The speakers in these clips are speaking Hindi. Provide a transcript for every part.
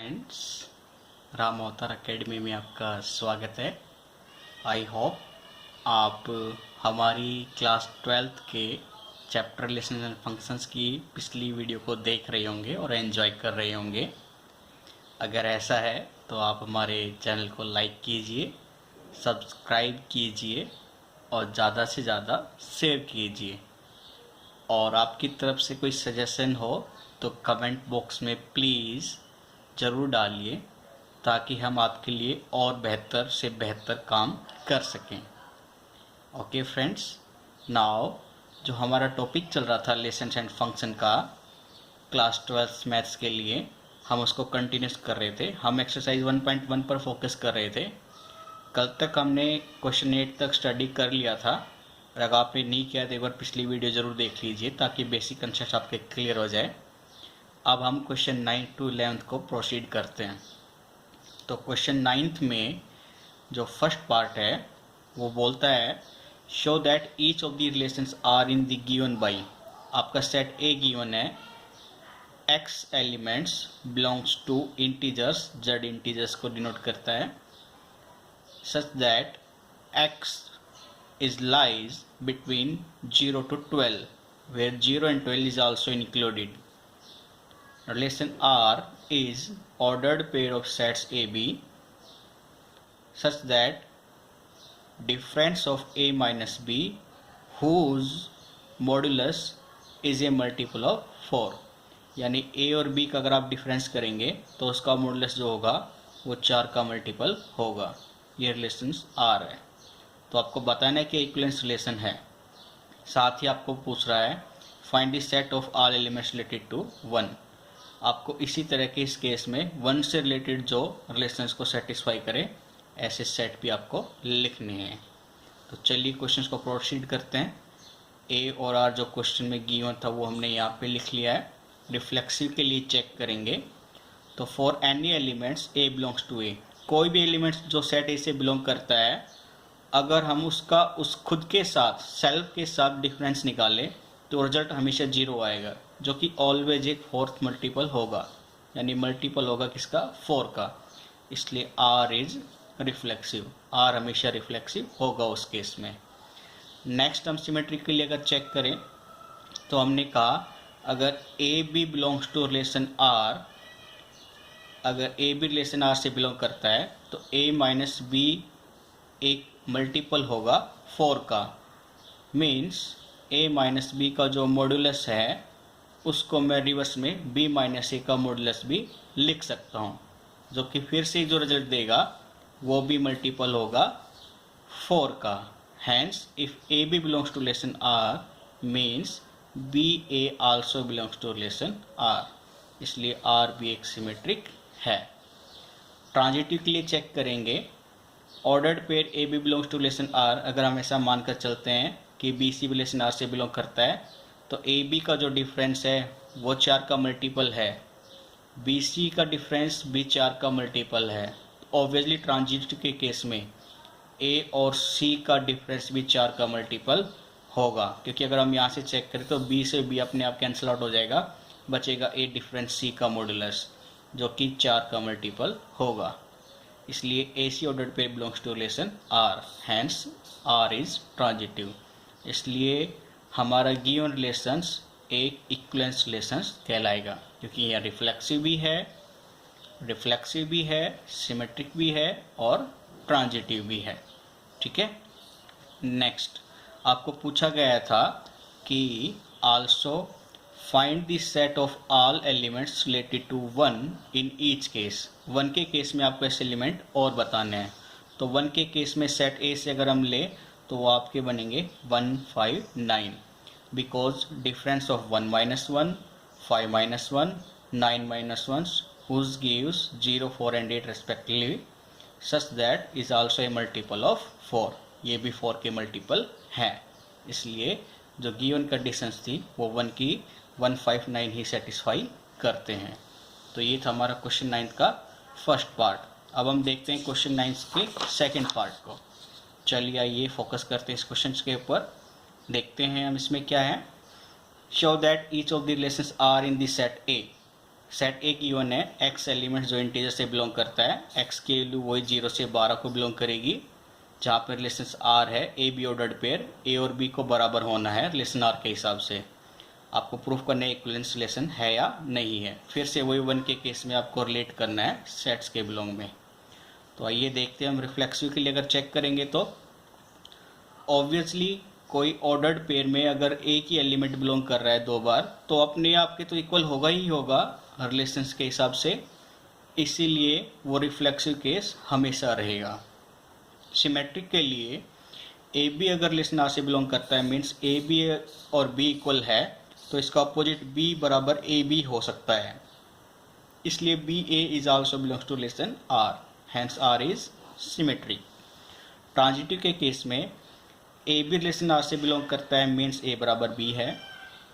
फ्रेंड्स, राम अवतार अकेडमी में आपका स्वागत है। आई होप आप हमारी क्लास 12th के चैप्टर रिलेशंस एंड फंक्शंस की पिछली वीडियो को देख रहे होंगे और एंजॉय कर रहे होंगे। अगर ऐसा है तो आप हमारे चैनल को लाइक कीजिए, सब्सक्राइब कीजिए और ज़्यादा से ज़्यादा शेयर कीजिए। और आपकी तरफ से कोई सजेशन हो तो कमेंट बॉक्स में प्लीज़ ज़रूर डालिए, ताकि हम आपके लिए और बेहतर से बेहतर काम कर सकें। ओके फ्रेंड्स, नाउ जो हमारा टॉपिक चल रहा था लेसन्स एंड फंक्शन का क्लास 12 मैथ्स के लिए, हम उसको कंटिन्यूस कर रहे थे। हम एक्सरसाइज 1.1 पर फोकस कर रहे थे। कल तक हमने क्वेश्चन 8 तक स्टडी कर लिया था। अगर आपने नहीं किया तो एक बार पिछली वीडियो ज़रूर देख लीजिए, ताकि बेसिक कंसेप्ट आपके क्लियर हो जाए। अब हम क्वेश्चन 9 to 11 को प्रोसीड करते हैं। तो क्वेश्चन 9 में जो फर्स्ट पार्ट है वो बोलता है show that each of the relations are in the given by. आपका सेट ए गिवन है, X elements belongs to integers, Z integers को डिनोट करता है, such that X is lies between 0 to 12, where 0 and 12 is also included. Relation R is ordered pair of sets AB such that difference of A minus B whose modulus is a multiple of 4. यानी A और B का अगर आप डिफरेंस करेंगे तो उसका मॉडुलस जो होगा वो 4 का मल्टीपल होगा। ये रिलेशंस R है। तो आपको बताना है कि इक्विवेलेंस रिलेशन है। साथ ही आपको पूछ रहा है find the set of all elements related to 1। आपको इसी तरह के इस केस में 1 से रिलेटेड जो रिलेशंस को सेटिस्फाई करे ऐसे सेट भी आपको लिखने हैं। तो चलिए क्वेश्चंस को प्रोसीड करते हैं। ए और आर जो क्वेश्चन में गिवन था वो हमने यहाँ पे लिख लिया है। रिफ्लेक्सिव के लिए चेक करेंगे तो for any elements A belongs to A, कोई भी एलिमेंट्स जो सेट ए से बिलोंग करता है, अगर हम उसका उस खुद के साथ सेल्फ के साथ डिफरेंस निकालें तो रिजल्ट हमेशा 0 आएगा, जो कि ऑलवेज एक फोर्थ मल्टीपल होगा, यानी मल्टीपल होगा किसका, 4 का। इसलिए R इज रिफ्लेक्सिव, R हमेशा रिफ्लेक्सिव होगा उस केस में। नेक्स्ट हम सिमेट्रिकली अगर चेक करें तो हमने कहा अगर A B belongs to relation R, अगर ए बी रिलेशन R से बिलोंग करता है तो A माइनस बी एक मल्टीपल होगा 4 का। मीन्स A माइनस बी का जो मॉडुलस है उसको मैं रिवर्स में B माइनस ए का मॉडुलस भी लिख सकता हूँ, जो कि फिर से जो रिजल्ट देगा वो भी मल्टीपल होगा 4 का। Hence if A B belongs to relation R means B A also belongs to relation R, इसलिए R भी एक सिमेट्रिक है। ट्रांजिटिव के लिए चेक करेंगे ordered pair A B belongs to relation R. अगर हम ऐसा मानकर चलते हैं कि बी सी रिलेशन आर से बिलोंग करता है तो ए बी का जो डिफरेंस है वो 4 का मल्टीपल है, बी सी का डिफरेंस भी 4 का मल्टीपल है। ऑब्वियसली ट्रांजिटिव के केस में ए और सी का डिफरेंस भी 4 का मल्टीपल होगा, क्योंकि अगर हम यहाँ से चेक करें तो बी से बी अपने आप कैंसिल आउट हो जाएगा, बचेगा ए डिफरेंस सी का मॉडुलस जो कि 4 का मल्टीपल होगा। इसलिए A C ordered pair belongs to relation R, hence R is transitive. इसलिए हमारा गिवन रिलेशंस एक इक्विवेलेंस रिलेशंस कहलाएगा, क्योंकि यह रिफ्लेक्सिव भी है, सिमेट्रिक भी है और ट्रांजिटिव भी है। ठीक है। नेक्स्ट आपको पूछा गया था कि also find the set of all elements related to 1 in each case. 1 के केस में आपको ऐसे एलिमेंट और बताने हैं। तो 1 के केस में सेट ए से अगर हम ले तो वो आपके बनेंगे 1 5 9, because difference of 1 minus 1 5 minus 1 9 minus 1 whose gives 0 4 and 8 respectively, such that is also a multiple of 4। ये भी 4 के मल्टीपल है, इसलिए जो गिवन कंडीशंस थी वो 1 की 1 5 9 ही सेटिस्फाई करते हैं। तो ये था हमारा क्वेश्चन 9 का फर्स्ट पार्ट। अब हम देखते हैं क्वेश्चन 9 के सेकंड पार्ट को। चलिए आइए फोकस करते हैं इस क्वेश्चन के ऊपर। देखते हैं हम इसमें क्या है। Show that each of the relations are in the set A set A given है, एक्स एलिमेंट जो इंटीजर से बिलोंग करता है, एक्स की वैल्यू वही 0 से 12 को बिलोंग करेगी, जहाँ पर रिलेशन आर है ए बी ऑर्डर्ड पेयर, ए और बी को बराबर होना है रिलेशन आर के हिसाब से। आपको प्रूफ करना है इक्विवेलेंस रिलेशन है या नहीं है। फिर से वही वन के केस में आपको रिलेट करना है सेट्स के बिलोंग में। तो आइए देखते हैं हम रिफ्लेक्सिव के लिए अगर चेक करेंगे तो ऑब्वियसली कोई ऑर्डर्ड पेयर में अगर एक ही एलिमेंट बिलोंग कर रहा है 2 बार तो अपने आप के तो इक्वल होगा ही होगा रिलेशंस के हिसाब से, इसीलिए वो रिफ्लेक्सिव केस हमेशा रहेगा। सिमेट्रिक के लिए ए बी अगर रिलेशन आर से बिलोंग करता है मीन्स ए बी और बी इक्वल है, तो इसका अपोजिट बी बराबर ए बी हो सकता है, इसलिए B A is also belongs to relation R, hence R is symmetric. Transitive के केस में ए बी रिलेशन आर से बिलोंग करता है मीन्स ए बराबर बी है,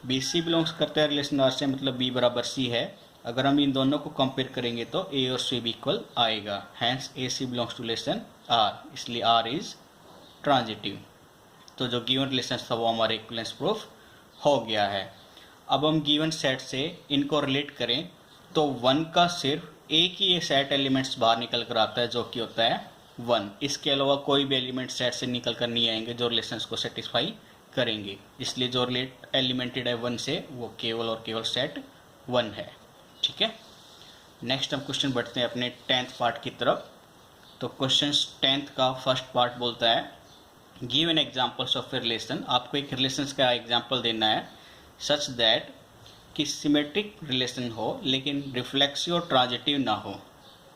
बी सी बिलोंग्स करता है रिलेशन आर से मतलब बी बराबर सी है। अगर हम इन दोनों को कंपेयर करेंगे तो ए और सी भी इक्वल आएगा, hence A C belongs to relation R, इसलिए आर इज ट्रांजिटिव। तो जो गिवन रिलेशन था वो हमारे इक्विवेलेंस प्रूफ हो गया है। अब हम गिवन सेट से इनको रिलेट करें तो 1 का सिर्फ एक ही ये सेट एलिमेंट्स बाहर निकल कर आता है जो कि होता है 1। इसके अलावा कोई भी एलिमेंट सेट से निकल कर नहीं आएंगे जो रिलेशंस को सेटिस्फाई करेंगे, इसलिए जो रिलेट एलिमेंटेड है 1 से वो केवल और केवल सेट 1 है। ठीक है, नेक्स्ट हम क्वेश्चन बढ़ते हैं अपने 10th पार्ट की तरफ। तो क्वेश्चन 10th का फर्स्ट पार्ट बोलता है give an examples of a relation. आपको एक रिलेशंस का एग्जाम्पल देना है सच दैट कि सिमेट्रिक रिलेशन हो लेकिन रिफ्लेक्सिव और ट्रांजिटिव ना हो।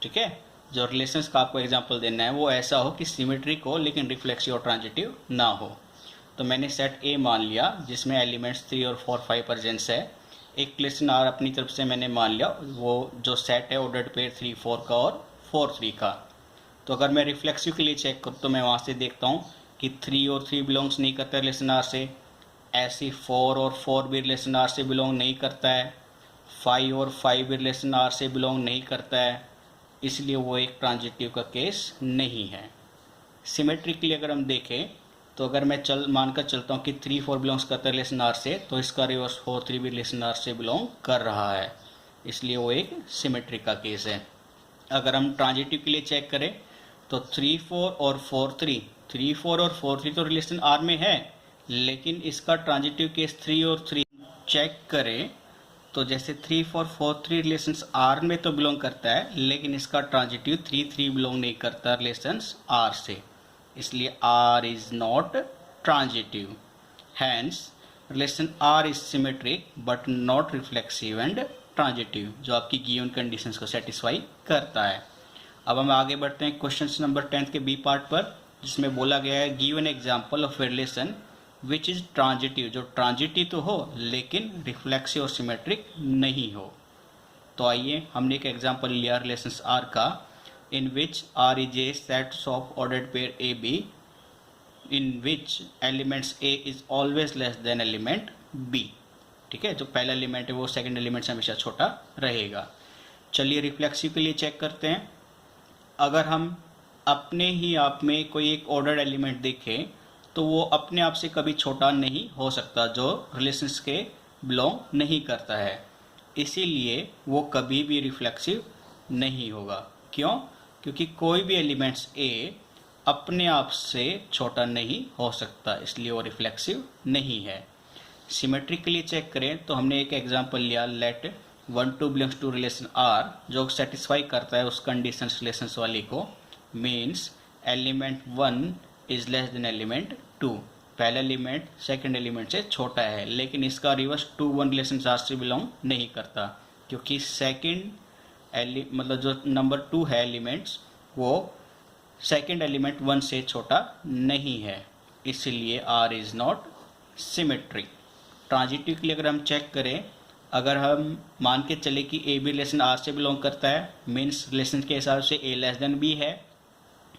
ठीक है, जो रिलेशंस का आपको एग्जांपल देना है वो ऐसा हो कि सिमेट्रिक हो लेकिन रिफ्लेक्सिव और ट्रांजिटिव ना हो। तो मैंने सेट ए मान लिया जिसमें एलिमेंट्स 3 और 4 5 प्रेजेंट्स है। एक रिलेशन आर अपनी तरफ से मैंने मान लिया, वो जो सेट है ऑर्डर्ड पेयर 3 4 का और 4 3 का। तो अगर मैं रिफ्लेक्सिव के लिए चेक करूँ तो मैं वहाँ से देखता हूँ कि 3 और 3 बिलोंग्स नहीं करता रिलेशन आर से, ऐसी 4 और 4 भी रिलेशन आर से बिलोंग नहीं करता है, 5 और 5 भी रिलेशन आर से बिलोंग नहीं करता है, इसलिए वो एक ट्रांजिटिव का केस नहीं है। सिमेट्रिकली अगर हम देखें तो अगर मैं मानकर चलता हूँ कि 3 4 बिलोंग्स करता है रिलेशन आर से, तो इसका रिवर्स 4 3 भी रिलेशन आर से बिलोंग कर रहा है, इसलिए वो एक सिमेट्रिक का केस है। अगर हम ट्रांजिटिव के लिए चेक करें तो 3 4 और 4 3, 3 4 और 4 3 तो रिलेशन आर में है, लेकिन इसका ट्रांजिटिव केस 3 और 3 चेक करें तो जैसे 3 4 4 3 रिलेशंस आर में तो बिलोंग करता है, लेकिन इसका ट्रांजिटिव 3 3 बिलोंग नहीं करता रिलेशंस आर से, इसलिए R is not transitive. Hence relation R is symmetric but not reflexive and transitive, जो आपकी गिवन कंडीशंस को सेटिस्फाई करता है। अब हम आगे बढ़ते हैं क्वेश्चन नंबर 10 के बी पार्ट पर, जिसमें बोला गया है give an example of relation which is transitive, जो ट्रांजिटिव तो हो लेकिन रिफ्लेक्सिव और सिमेट्रिक नहीं हो। तो आइए हमने एक एग्जाम्पल लिया रिलेशंस आर का, in which R is a set of ordered pair A B in which elements A is always less than element B. ठीक है, जो पहला एलिमेंट है वो सेकंड एलिमेंट से हमेशा छोटा रहेगा। चलिए रिफ्लेक्सिव के लिए चेक करते हैं। अगर हम अपने ही आप में कोई एक ऑर्डर्ड एलिमेंट देखें तो वो अपने आप से कभी छोटा नहीं हो सकता, जो रिलेशंस के बिलोंग नहीं करता है, इसीलिए वो कभी भी रिफ्लेक्सिव नहीं होगा। क्यों? क्योंकि कोई भी एलिमेंट्स ए अपने आप से छोटा नहीं हो सकता, इसलिए वो रिफ्लेक्सिव नहीं है। सिमेट्रिक के लिए चेक करें तो हमने एक एग्जांपल लिया, let 1 2 belongs to relation R, जो सेटिस्फाई करता है उस कंडीशन रिलेशंस वाली को, means element 1 is less than element 2। पहला एलिमेंट सेकंड एलिमेंट से छोटा है, लेकिन इसका रिवर्स 2 1 रिलेशन आर से बिलोंग नहीं करता, क्योंकि सेकंड मतलब जो नंबर 2 है एलिमेंट्स वो सेकंड एलिमेंट 1 से छोटा नहीं है, इसलिए R is not symmetric. Transitive के लिए अगर हम चेक करें, अगर हम मान के चले कि ए बी रिलेशन आर से बिलोंग करता है, मीन्स रिलेशन के हिसाब से ए लेस देन बी है,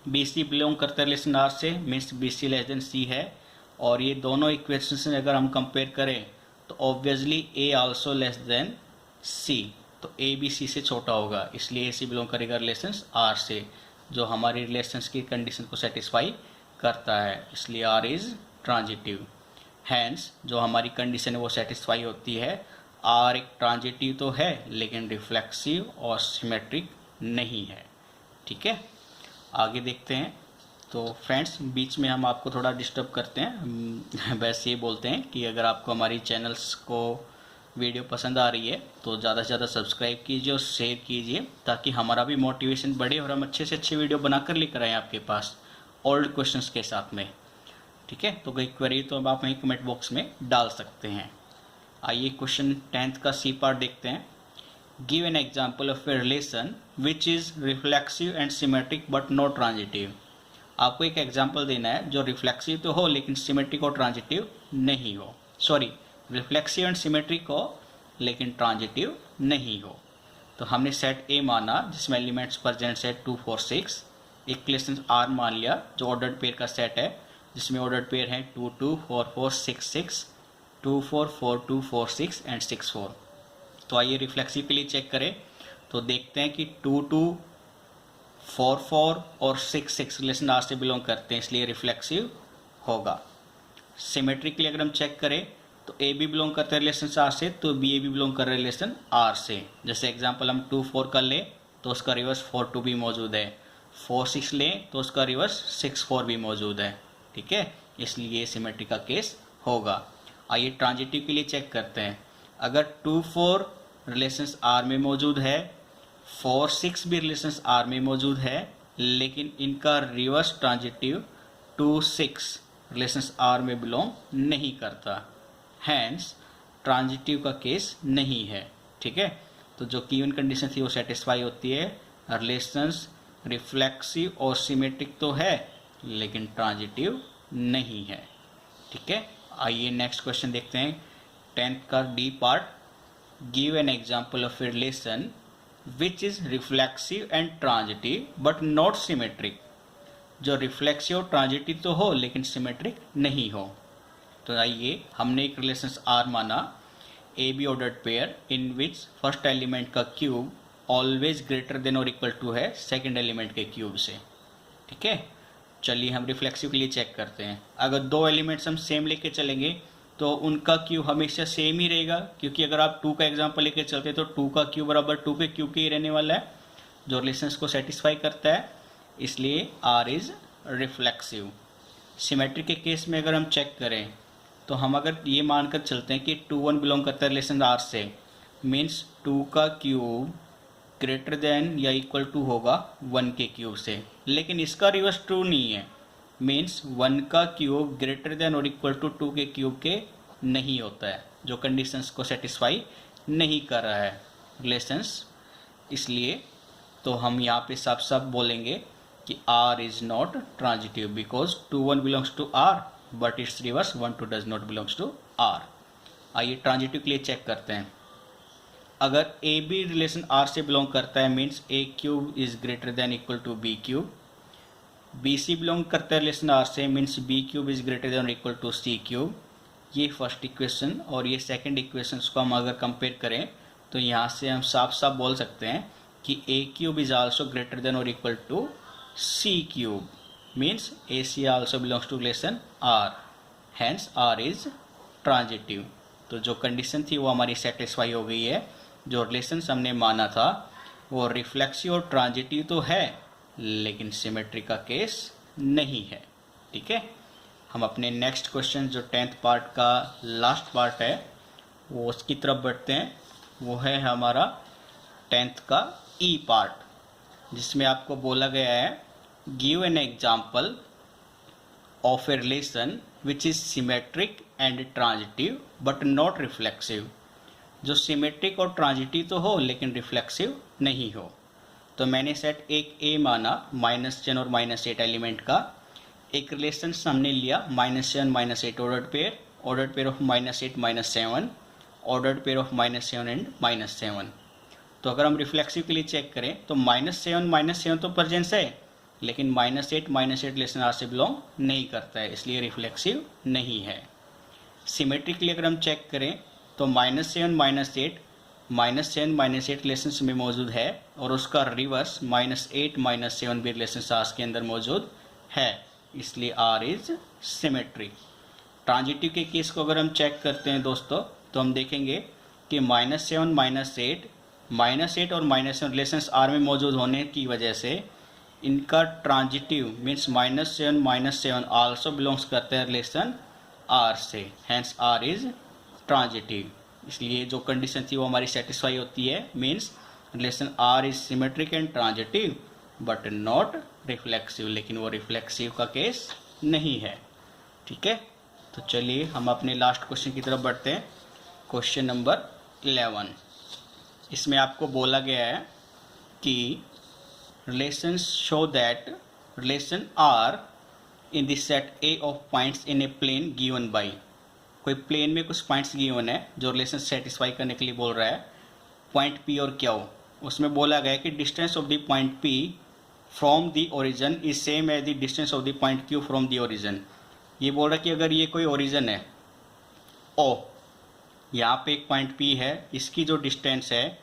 बी सी बिलोंग करता है रिलेशन आर से, means B C less than C है, और ये दोनों इक्वेशन से अगर हम कंपेयर करें तो ऑब्वियसली ए आल्सो लेस देन सी, तो ए बी सी से छोटा होगा, इसलिए ए सी बिलोंग करेगा रिलेशन आर से, जो हमारी रिलेशंस की कंडीशन को सेटिस्फाई करता है, इसलिए आर इज ट्रांजिटिव। हैंस जो हमारी कंडीशन है वो सेटिस्फाई होती है, आर एक ट्रांजिटिव तो है लेकिन रिफ्लेक्सिव और सिमेट्रिक नहीं है। ठीक है, आगे देखते हैं। तो फ्रेंड्स, बीच में हम आपको थोड़ा डिस्टर्ब करते हैं, बस ये बोलते हैं कि अगर आपको हमारी चैनल्स को वीडियो पसंद आ रही है तो ज़्यादा से ज़्यादा सब्सक्राइब कीजिए और शेयर कीजिए, ताकि हमारा भी मोटिवेशन बढ़े और हम अच्छे से अच्छे वीडियो बनाकर लेकर आएँ आपके पास ओल्ड क्वेश्चंस के साथ में। ठीक है, तो कोई क्वेरी तो अब आप वहीं कमेंट बॉक्स में डाल सकते हैं। आइए क्वेश्चन 10th का सी पार्ट देखते हैं। Give an example of a relation which is reflexive and symmetric but not transitive. आपको एक एग्जाम्पल देना है जो रिफ्लेक्सिव तो हो लेकिन सिमेट्रिक और ट्रांजिटिव नहीं हो। सॉरी, रिफ्लेक्सिव एंड सिमेट्रिक हो लेकिन ट्रांजिटिव नहीं हो। तो हमने सेट ए माना जिसमें एलिमेंट्स प्रेजेंट सेट 2 4 6। एक रिलेशन आर मान लिया जो ऑर्डर्ड पेयर का सेट है, जिसमें ऑर्डर्ड पेयर है 2 2 4 4 6 6, 2 4 4 2 4 6 एंड 6 4। तो आइए रिफ्लेक्सिव के लिए चेक करें तो देखते हैं कि 2 2 4 4 और 6 6 रिलेशन आर से बिलोंग करते हैं, इसलिए रिफ्लेक्सिव होगा। सिमेट्रिक के लिए अगर हम चेक करें तो ए भी बिलोंग करता है रिलेशन आर से, तो बी ए भी बिलोंग कर रहा है रिलेशन आर से। जैसे एग्जांपल हम 2 4 कर लें तो उसका रिवर्स 4 2 भी मौजूद है, 4 6 लें तो उसका रिवर्स 6 4 भी मौजूद है। ठीक है, इसलिए सिमेट्रिक का केस होगा। आइए ट्रांजिटिव के लिए चेक करते हैं। अगर 2 4 रिलेशंस आर में मौजूद है, 4 6 भी रिलेशंस आर में मौजूद है, लेकिन इनका रिवर्स ट्रांजिटिव 2 6 रिलेशंस आर में बिलोंग नहीं करता, हैंस ट्रांजिटिव का केस नहीं है। ठीक है, तो जो गिवन कंडीशन थी वो सेटिस्फाई होती है। रिलेशंस रिफ्लेक्सिव और सिमेट्रिक तो है लेकिन ट्रांजिटिव नहीं है। ठीक है, आइए नेक्स्ट क्वेश्चन देखते हैं 10th का D part. Give an example of a relation which is reflexive and transitive but not symmetric. जो रिफ्लेक्सिव और ट्रांजिटिव तो हो लेकिन सिमेट्रिक नहीं हो। तो आइए, हमने एक रिलेशन आर माना A be ordered pair in which first element का क्यूब ऑलवेज ग्रेटर देन और इक्वल टू है सेकंड एलिमेंट के क्यूब से। ठीक है, चलिए हम रिफ्लेक्सिव के लिए चेक करते हैं। अगर दो एलिमेंट्स हम सेम लेके चलेंगे तो उनका क्यूब हमेशा सेम ही रहेगा, क्योंकि अगर आप 2 का एग्जांपल लेके चलते हैं तो 2 का क्यूब बराबर 2 के क्यूब के ही रहने वाला है, जो रिलेशंस को सेटिस्फाई करता है, इसलिए आर इज रिफ्लेक्सिव। सिमेट्रिक के केस में अगर हम चेक करें तो हम अगर ये मानकर चलते हैं कि 2 1 बिलोंग करता है रिलेशन आर से, मीन्स 2 का क्यूब ग्रेटर देन या इक्वल टू होगा 1 के क्यूब से, लेकिन इसका रिवर्स ट्रू नहीं है, मीन्स 1 का क्यूब ग्रेटर देन और इक्वल टू 2 के क्यूब के नहीं होता है, जो कंडीशंस को सेटिस्फाई नहीं कर रहा है रिलेशंस। इसलिए तो हम यहाँ पे साफ साफ बोलेंगे कि R is not transitive because 2 1 belongs to R but it's reverse 1 2 does not belongs to R। आइए ट्रांजिटिव के लिए चेक करते हैं। अगर ए बी रिलेशन आर से बिलोंग करता है, means A cube is greater than equal to B cube. B C belong करता है रिलेशन आर से, means B cube is greater than equal to C cube. ये फर्स्ट इक्वेशन और ये सेकंड इक्वेशन को हम अगर कंपेयर करें तो यहाँ से हम साफ साफ बोल सकते हैं कि A cube is also greater than और equal to C cube, means A C also belongs to relation R, hence R is transitive. तो जो कंडीशन थी वो हमारी सेटिस्फाई हो गई है। जो रिलेशन हमने माना था वो रिफ्लेक्सिव और ट्रांजिटिव तो है लेकिन सिमेट्रिक का केस नहीं है। ठीक है, हम अपने नेक्स्ट क्वेश्चन जो 10th पार्ट का लास्ट पार्ट है वो उसकी तरफ बढ़ते हैं। वो है हमारा 10th का ई पार्ट, जिसमें आपको बोला गया है give an example of a relation which is symmetric and transitive but not reflexive. जो सिमेट्रिक और ट्रांजिटिव तो हो लेकिन रिफ्लेक्सिव नहीं हो। तो मैंने सेट एक ए माना -10 और -8 एलिमेंट का। एक रिलेशन हमने लिया -7 -8 ordered pair of -8 -7, ordered pair of -7 and -7। तो अगर हम रिफ्लेक्सिव के लिए चेक करें तो -7 तो प्रेजेंस है, लेकिन -8 रिलेशन आर से बिलोंग नहीं करता है, इसलिए रिफ्लेक्सिव नहीं है। सिमेट्रिक के लिए अगर हम चेक करें तो -7 -8 रिलेशन में मौजूद है और उसका रिवर्स -8 -7 भी रिलेशन आर के अंदर मौजूद है, इसलिए आर इज सिमेट्रिक। ट्रांजिटिव के केस को अगर हम चेक करते हैं दोस्तों तो हम देखेंगे कि -7 -8 और -7 रिलेशंस आर में मौजूद होने की वजह से इनका ट्रांजिटिव मीन्स -7 आल्सो बिलोंग्स करते हैं रिलेशन आर से, हैंस आर इज ट्रांजिटिव। इसलिए जो कंडीशन थी वो हमारी सेटिस्फाई होती है, means relation R is symmetric and transitive but not reflexive, लेकिन वो रिफ्लेक्सिव का केस नहीं है। ठीक है, तो चलिए हम अपने लास्ट क्वेश्चन की तरफ बढ़ते हैं। क्वेश्चन नंबर 11, इसमें आपको बोला गया है कि relations show that relation R in the set A of points in a plane given by, कोई प्लेन में कुछ पॉइंट्स गिवन है जो रिलेशन सेटिस्फाई करने के लिए बोल रहा है, पॉइंट पी और क्यू। उसमें बोला गया है कि distance of the point P from the origin is same as the distance of the point Q from the origin. ये बोल रहा है कि अगर ये कोई ओरिजिन है ओ, यहाँ पे एक पॉइंट पी है, इसकी जो डिस्टेंस है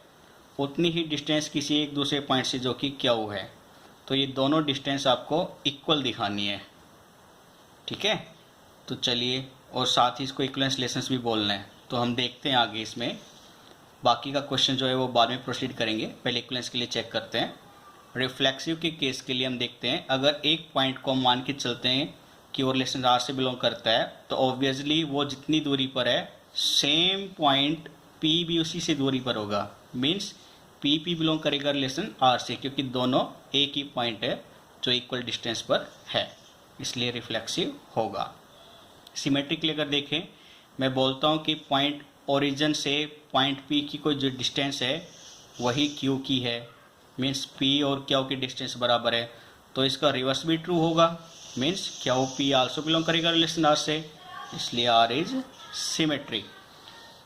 उतनी ही डिस्टेंस किसी एक दूसरे पॉइंट से जो कि क्यू है, तो ये दोनों डिस्टेंस आपको इक्वल दिखानी है। ठीक है, तो चलिए, और साथ ही इसको इक्वलेंस रिलेशंस भी बोलना है। तो हम देखते हैं आगे इसमें, बाकी का क्वेश्चन जो है वो बाद में प्रोसीड करेंगे, पहले इक्वलेंस के लिए चेक करते हैं। रिफ्लेक्सिव के केस के लिए हम देखते हैं, अगर एक पॉइंट को हम मान के चलते हैं कि वो रिलेशन आर से बिलोंग करता है, तो ऑब्वियसली वो जितनी दूरी पर है सेम पॉइंट पी भी उसी से दूरी पर होगा, मीन्स पी बिलोंग करेगा रिलेशन आर से, क्योंकि दोनों एक ही पॉइंट है जो इक्वल डिस्टेंस पर है, इसलिए रिफ्लेक्सिव होगा। सिमेट्रिकली अगर देखें, मैं बोलता हूँ कि पॉइंट ओरिजिन से पॉइंट पी की कोई जो डिस्टेंस है वही क्यू की है, मीन्स पी और क्यू की डिस्टेंस बराबर है, तो इसका रिवर्स भी ट्रू होगा, means Q P also belong करेगा रिलेशन आर से, इसलिए आर इज सिमेट्रिक।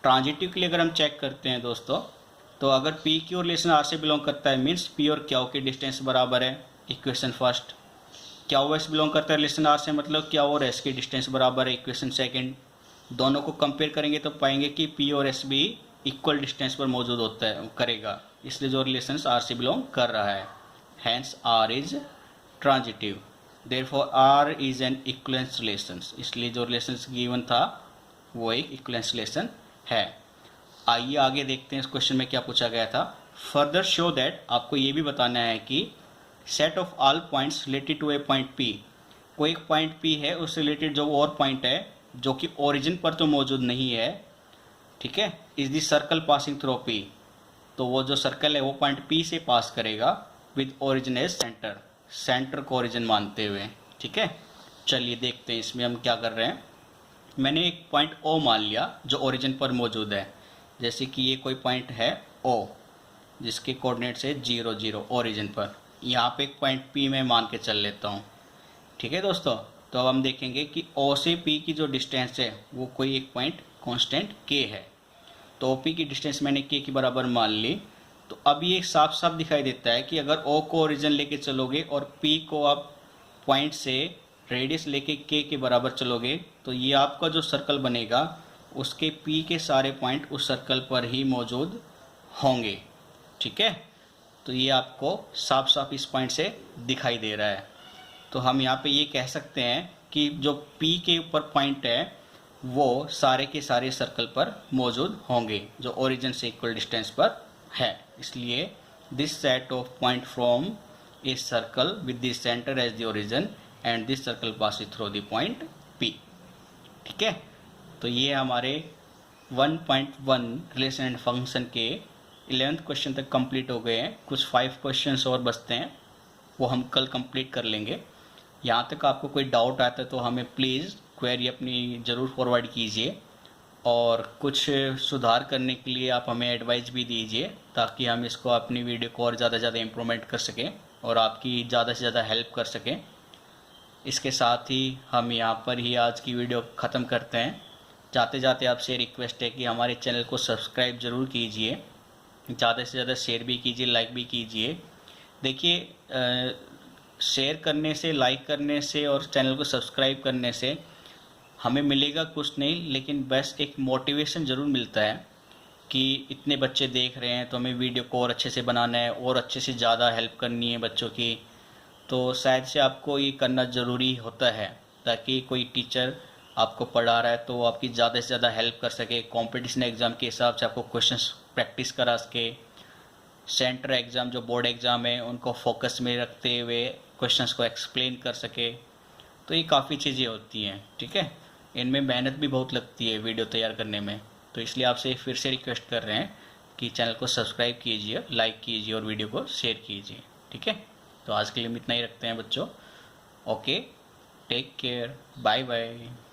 ट्रांजिटिव के लिए अगर हम चेक करते हैं दोस्तों, तो अगर पी क्यू रिलेशन आर से बिलोंग करता है, मीन्स पी और क्यू की डिस्टेंस बराबर है, equation first. Q S belong करता है रिलेशन आर से, मतलब क्यू और एस की डिस्टेंस बराबर है, इक्वेशन सेकंड। दोनों को कंपेयर करेंगे तो पाएंगे कि पी और एस भी इक्वल डिस्टेंस पर मौजूद होता है करेगा, इसलिए जो रिलेशन आर से बिलोंग कर रहा है, hence R is transitive, therefore R is an equivalence relation, इसलिए जो रिलेशन गिवन था वो एक इक्वलेंस रिलेशन है। आइए आगे देखते हैं इस क्वेश्चन में क्या पूछा गया था। फर्दर शो दैट, आपको ये भी बताना है कि set of all points related to a point P, कोई एक पॉइंट पी है उससे रिलेटेड जो और पॉइंट है जो कि ओरिजिन पर तो मौजूद नहीं है, ठीक है, is the circle passing through P, तो वो जो सर्कल है वो पॉइंट पी से पास करेगा with origin as centre, centre को ओरिजिन मानते हुए। ठीक है, चलिए देखते हैं इसमें हम क्या कर रहे हैं। मैंने एक पॉइंट ओ मान लिया जो ओरिजिन पर मौजूद है, जैसे कि ये कोई पॉइंट है ओ जिसके कोऑर्डिनेट्स है 0 0 ओरिजिन पर, यहाँ पे एक पॉइंट पी में मान के चल लेता हूँ। ठीक है दोस्तों, तो अब हम देखेंगे कि ओ से पी की जो डिस्टेंस है वो कोई एक पॉइंट कांस्टेंट के है, तो ओ पी की डिस्टेंस मैंने के की बराबर मान ली। तो अब ये साफ साफ दिखाई देता है कि अगर ओ को ओरिजिन लेके चलोगे और पी को आप पॉइंट से रेडियस लेके के बराबर चलोगे, तो ये आपका जो सर्कल बनेगा उसके पी के सारे पॉइंट उस सर्कल पर ही मौजूद होंगे। ठीक है, तो ये आपको साफ साफ इस पॉइंट से दिखाई दे रहा है। तो हम यहाँ पे ये कह सकते हैं कि जो P के ऊपर पॉइंट है वो सारे के सारे सर्कल पर मौजूद होंगे जो ओरिजिन से इक्वल डिस्टेंस पर है, इसलिए this set of point from a circle with the centre as the origin and this circle passing through the point P। ठीक है, तो ये हमारे 1.1 रिलेशन एंड फंक्शन के 11th क्वेश्चन तक कंप्लीट हो गए हैं। कुछ 5 क्वेश्चंस और बचते हैं, वो हम कल कंप्लीट कर लेंगे। यहाँ तक आपको कोई डाउट आता है तो हमें प्लीज़ क्वेरी अपनी ज़रूर फॉरवर्ड कीजिए, और कुछ सुधार करने के लिए आप हमें एडवाइस भी दीजिए ताकि हम इसको अपनी वीडियो को और ज़्यादा से ज़्यादा इम्प्रूवमेंट कर सकें और आपकी ज़्यादा से ज़्यादा हेल्प कर सकें। इसके साथ ही हम यहाँ पर ही आज की वीडियो ख़त्म करते हैं। जाते जाते आपसे रिक्वेस्ट है कि हमारे चैनल को सब्सक्राइब ज़रूर कीजिए, ज़्यादा से ज़्यादा शेयर भी कीजिए, लाइक भी कीजिए। देखिए, शेयर करने से, लाइक करने से और चैनल को सब्सक्राइब करने से हमें मिलेगा कुछ नहीं, लेकिन बस एक मोटिवेशन ज़रूर मिलता है कि इतने बच्चे देख रहे हैं तो हमें वीडियो को और अच्छे से बनाना है और अच्छे से ज़्यादा हेल्प करनी है बच्चों की। तो शायद से आपको ये करना ज़रूरी होता है ताकि कोई टीचर आपको पढ़ा रहा है तो वो आपकी ज़्यादा से ज़्यादा हेल्प कर सके, कंपटीशन एग्ज़ाम के हिसाब से आपको क्वेश्चंस प्रैक्टिस करा सके, सेंटर एग्ज़ाम जो बोर्ड एग्ज़ाम है उनको फोकस में रखते हुए क्वेश्चंस को एक्सप्लेन कर सके। तो ये काफ़ी चीज़ें होती हैं, ठीक है। इनमें मेहनत भी बहुत लगती है वीडियो तैयार करने में, तो इसलिए आपसे फिर से रिक्वेस्ट कर रहे हैं कि चैनल को सब्सक्राइब कीजिए, लाइक कीजिए और वीडियो को शेयर कीजिए, ठीक है। तो आज के लिए हम इतना ही रखते हैं बच्चों। Okay, take care, bye bye.